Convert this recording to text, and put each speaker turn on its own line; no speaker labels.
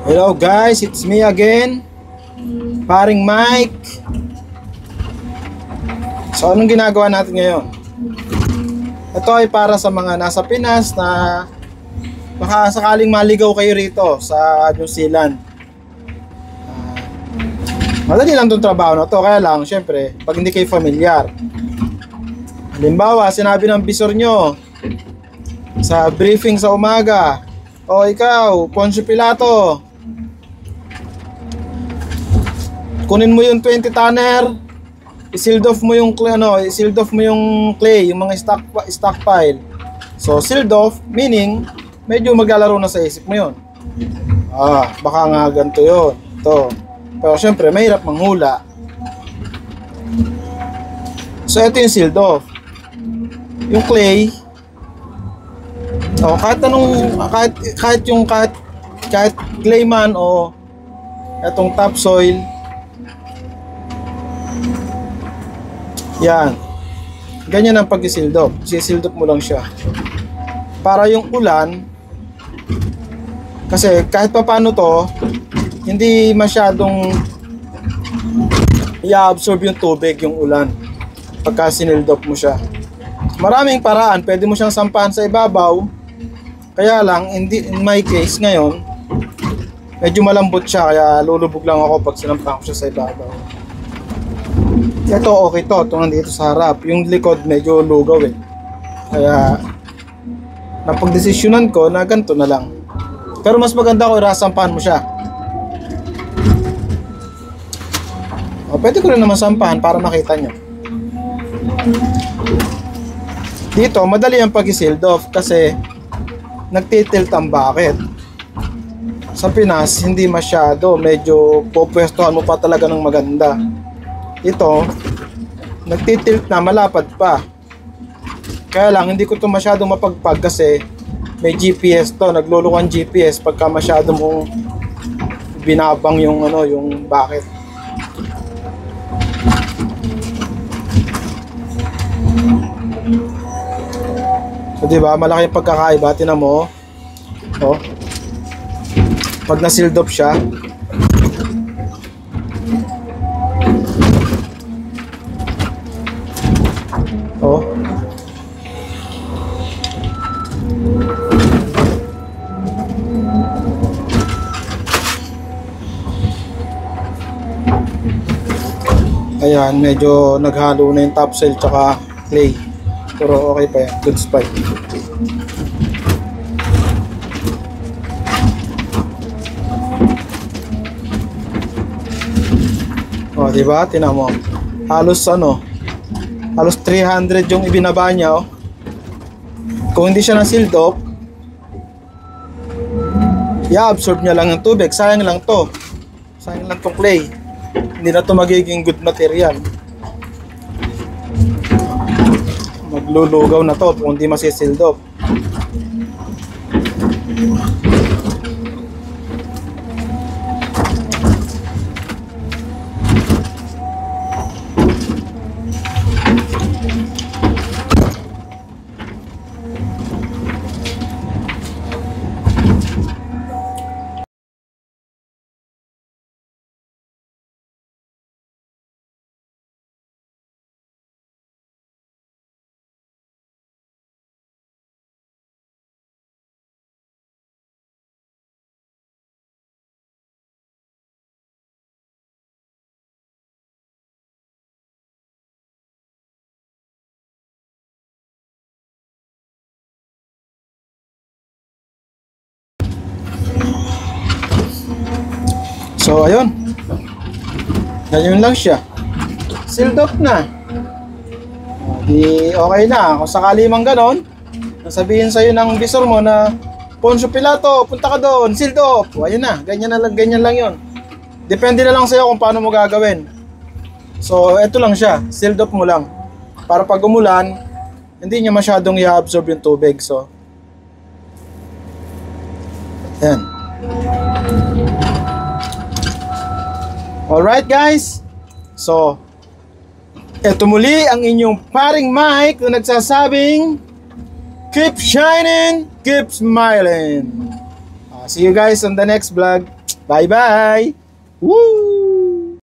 Hello guys, it's me again, Paring Mike. So anong ginagawa natin ngayon? Ito ay para sa mga nasa Pinas na baka sakaling maligaw kayo rito sa New Zealand. Madali lang itong trabaho na to, kaya lang syempre pag hindi kayo familiar. Halimbawa, sinabi ng bisor nyo sa briefing sa umaga, o ikaw, Poncio Pilato, kunin mo yung 20 tonner, i-sealed off mo yung clay, yung mga stockpile. So sealed off meaning medyo maglalaro na sa isip mo yun. Baka nga ganito yun. Ito. Pero syempre mahirap manghula. So ito yung sealed off. Yung clay, kahit clay man o etong topsoil, yan, ganyan ang pag-sealed off. Si-sealed off mo lang siya para yung ulan, kasi kahit pa paano to, hindi masyadong i-absorb yung tubig yung ulan pagka sinilled off mo siya. Maraming paraan, pwede mo siyang sampahan sa ibabaw. Kaya lang, in my case ngayon, medyo malambot siya, kaya lulubog lang ako pag sinampahan ko siya sa ibabaw. Ito okay to, ito nandito sa harap. Yung likod medyo lugaw eh. Kaya napagdesisyonan ko na ganito na lang. Pero mas maganda ko irasampahan mo siya. Pwede ko rin naman sampahan para makita nyo. Dito madali ang pag-sealed off kasi nagtitilt ang bucket. Sa Pinas hindi masyado, medyo pupwestuhan mo pa talaga ng maganda. Ito nagtitilt na, malapad pa. Kaya lang hindi ko to masyado mapagpag kasi may GPS to, nagluloko ang GPS pagka masyado mong binabang yung yung bucket. So diba, malaki yung pagkakaiba. Tingnan mo, pag na-sealed off siya, ayan, medyo naghalo na yung topsoil tsaka clay. Pero okay pa yan, good spot. Diba? Tingnan mo. Halos 300 yung ibinaba niya. Kung hindi siya na-sealed off, i-absorb niya lang yung tubig. Sayang lang to. Sayang lang tong clay. Hindi na to magiging good material. Maglulugaw na to kung hindi masi-sealed off. So ayun, ganyan lang siya, sealed off na. Di okay na. Kung sakali mang ganon, nasabihin sa'yo ng visor mo na Poncio Pilato, punta ka doon, sealed off. Ayun na, ganyan lang yun. Depende na lang sa'yo kung paano mo gagawin. So eto lang siya, sealed off mo lang, para pag umulan hindi niya masyadong i-absorb yung tubig. So ayan. Alright guys, so eto muli ang inyong Paring Mike na nagsasabing keep shining, keep smiling. See you guys on the next vlog. Bye-bye! Woo!